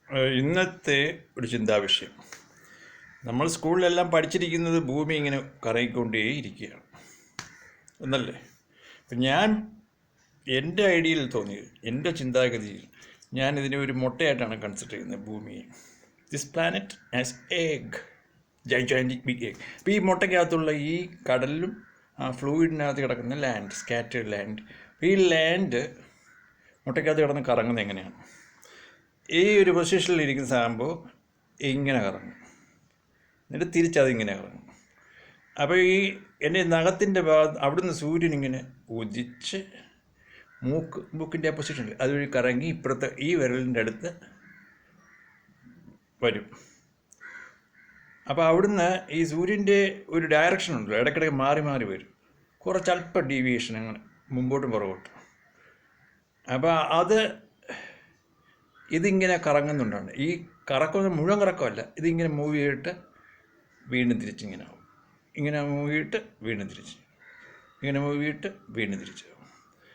ഇന്നത്തെ ഒരു ചിന്താവിഷയം, നമ്മൾ സ്കൂളിലെല്ലാം പഠിച്ചിരിക്കുന്നത് ഭൂമി ഇങ്ങനെ കറങ്ങിക്കൊണ്ടേയിരിക്കുകയാണ് എന്നല്ലേ. അപ്പം ഞാൻ എൻ്റെ ഐഡിയയിൽ തോന്നിയത്, എൻ്റെ ചിന്താഗതിയിൽ ഞാൻ ഇതിനെ ഒരു മുട്ടയായിട്ടാണ് കൺസിഡർ ചെയ്യുന്നത് ഭൂമിയെ. This planet as egg, gigantic big egg. അപ്പോൾ ഈ മുട്ടയ്ക്കകത്തുള്ള ഈ കടലിലും ആ ഫ്ലൂയിഡിനകത്ത് കിടക്കുന്ന ലാൻഡ്, സ്കാറ്റേഡ് ലാൻഡ്. ഈ ലാൻഡ് മുട്ടയ്ക്കകത്ത് കിടന്ന് കറങ്ങുന്നത് എങ്ങനെയാണ്? ഈ ഒരു പൊസിഷനിൽ ഇരിക്കുന്ന സംഭവം ഇങ്ങനെ കറങ്ങും, എന്നിട്ട് തിരിച്ചതിങ്ങനെ കറങ്ങും. അപ്പോൾ ഈ എൻ്റെ നഖത്തിൻ്റെ ഭാഗത്ത് അവിടുന്ന് സൂര്യൻ ഇങ്ങനെ ഉദിച്ച് മൂക്കിൻ്റെ പൊസിഷനിൽ അതുവഴി കറങ്ങി ഇപ്പുറത്തെ ഈ വിരലിൻ്റെ അടുത്ത് വരും. അപ്പോൾ അവിടുന്ന് ഈ സൂര്യൻ്റെ ഒരു ഡയറക്ഷൻ ഉണ്ടല്ലോ, ഇടയ്ക്കിടയ്ക്ക് മാറി മാറി വരും, കുറച്ചല്പ ഡീവിയേഷൻ അങ്ങനെ മുമ്പോട്ടും പുറകോട്ടും. അപ്പോൾ അത് ഇതിങ്ങനെ കറങ്ങുന്നുണ്ടാണ്. ഈ കറക്കം മുഴുവൻ കറക്കമല്ല, ഇതിങ്ങനെ മൂവ് ചെയ്തിട്ട് വീണ്ടും തിരിച്ചിങ്ങനെ ആവും, ഇങ്ങനെ മൂവ് ചെയ്തിട്ട് വീണ്ടും തിരിച്ച്, ഇങ്ങനെ മൂവ് ചെയ്തിട്ട് വീണ്ടും തിരിച്ചാവും.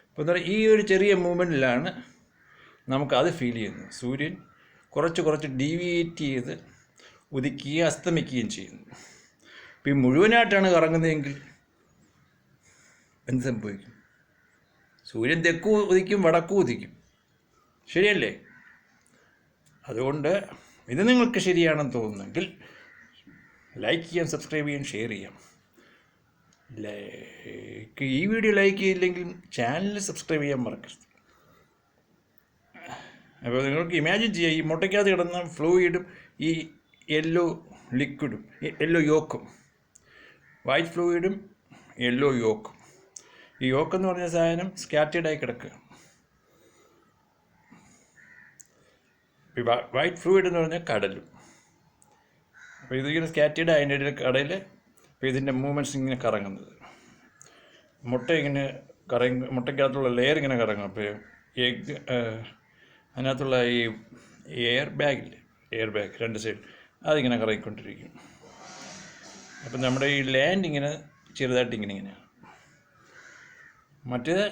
അപ്പോൾ എന്താ പറയുക, ഈ ഒരു ചെറിയ മൂവ്മെൻറ്റിലാണ് നമുക്കത് ഫീൽ ചെയ്യുന്നത്. സൂര്യൻ കുറച്ച് ഡീവിയേറ്റ് ചെയ്ത് ഉദിക്കുകയും അസ്തമിക്കുകയും ചെയ്യുന്നു. അപ്പോൾ ഈ മുഴുവനായിട്ടാണ് കറങ്ങുന്നതെങ്കിൽ എന്ത് സംഭവിക്കും? സൂര്യൻ തെക്കും ഉദിക്കും, വടക്കും ഉദിക്കും, ശരിയല്ലേ? അതുകൊണ്ട് ഇത് നിങ്ങൾക്ക് ശരിയാണെന്ന് തോന്നുന്നെങ്കിൽ ലൈക്ക് ചെയ്യാം, സബ്സ്ക്രൈബ് ചെയ്യാം, ഷെയർ ചെയ്യാം. ഈ വീഡിയോ ലൈക്ക് ചെയ്തില്ലെങ്കിൽ ചാനൽ സബ്സ്ക്രൈബ് ചെയ്യാൻ മറക്കരുത്. അപ്പോൾ നിങ്ങൾക്ക് ഇമാജിൻ ചെയ്യാം, ഈ മുട്ടയ്ക്കകത്ത് കിടന്ന ഫ്ലൂയിഡും ഈ യെല്ലോ ലിക്വിഡും, യെല്ലോ യോക്കും, വൈറ്റ് ഫ്ലൂയിഡും യെല്ലോ യോക്കും. ഈ യോക്കെന്ന് പറഞ്ഞ സാധനം സ്കാറ്റേഡായി കിടക്കുക. വൈറ്റ് ഫ്ലൂയിഡ് എന്ന് പറഞ്ഞാൽ കടലും. അപ്പോൾ ഇതിങ്ങനെ സ്കാറ്റേഡ് അതിൻ്റെ ഇടയിൽ കടയിൽ. അപ്പോൾ ഇതിൻ്റെ മൂവ്മെൻറ്റ്സ് ഇങ്ങനെ കറങ്ങുന്നത്, മുട്ട ഇങ്ങനെ മുട്ടയ്ക്കകത്തുള്ള ലെയർ ഇങ്ങനെ കറങ്ങും. അപ്പോൾ എഗ് അതിനകത്തുള്ള ഈ എയർ ബാഗില്ലേ, എയർ ബാഗ് രണ്ട് സൈഡ് അതിങ്ങനെ കറങ്ങിക്കൊണ്ടിരിക്കും. അപ്പം നമ്മുടെ ഈ ലാൻഡ് ഇങ്ങനെ ചെറുതായിട്ട് ഇങ്ങനെയാണ്, മറ്റേത്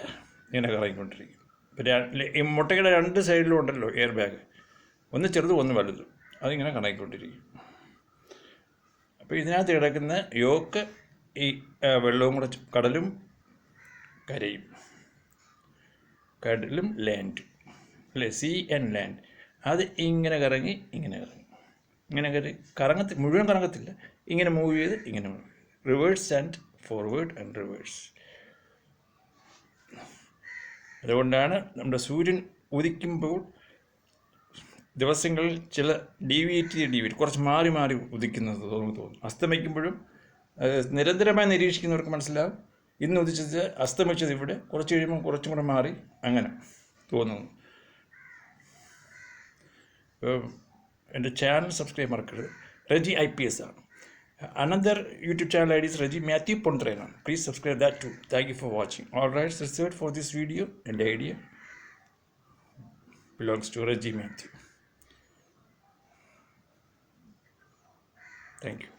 ഇങ്ങനെ കറങ്ങിക്കൊണ്ടിരിക്കും. ഇപ്പം ഈ മുട്ടയുടെ രണ്ട് സൈഡിലും ഉണ്ടല്ലോ എയർ ബാഗ്, ഒന്ന് ചെറുതും ഒന്ന് വലുതും, അതിങ്ങനെ കറങ്ങിക്കൊണ്ടിരിക്കും. അപ്പോൾ ഇതിനകത്ത് കിടക്കുന്ന യോക്ക് ഈ വെള്ളവും കൂടെ, കടലും കരയും, കടലും ലാൻഡും അല്ലേ, സീ ആൻഡ് ലാൻഡ്. അത് ഇങ്ങനെ കറങ്ങി ഇങ്ങനെ മുഴുവൻ കറങ്ങത്തില്ല, ഇങ്ങനെ മൂവ് ചെയ്ത് ഇങ്ങനെ മൂവ് ചെയ്ത് reverse and forward and reverse. അതുകൊണ്ടാണ് നമ്മുടെ സൂര്യൻ ഉദിക്കുമ്പോൾ ദിവസങ്ങളിൽ ചില ഡീവിയേറ്റ് കുറച്ച് മാറി മാറി ഉദിക്കുന്നത് തോന്നുന്നു. അസ്തമിക്കുമ്പോഴും നിരന്തരമായി നിരീക്ഷിക്കുന്നവർക്ക് മനസ്സിലാവും, ഇന്ന് ഉദിച്ചത് അസ്തമിച്ചത് ഇവിടെ, കുറച്ച് കഴിയുമ്പോൾ കുറച്ചും കൂടെ മാറി, അങ്ങനെ തോന്നുന്നു. എൻ്റെ ചാനൽ സബ്സ്ക്രൈബ് മറക്കരുത്. റെജി IPS ആണ്. Another YouTube channel ID is Reggie Matthew Pontrena. Please subscribe that too. Thank you for watching. All rights reserved for this video and the idea belongs to Reggie Matthew. Thank you.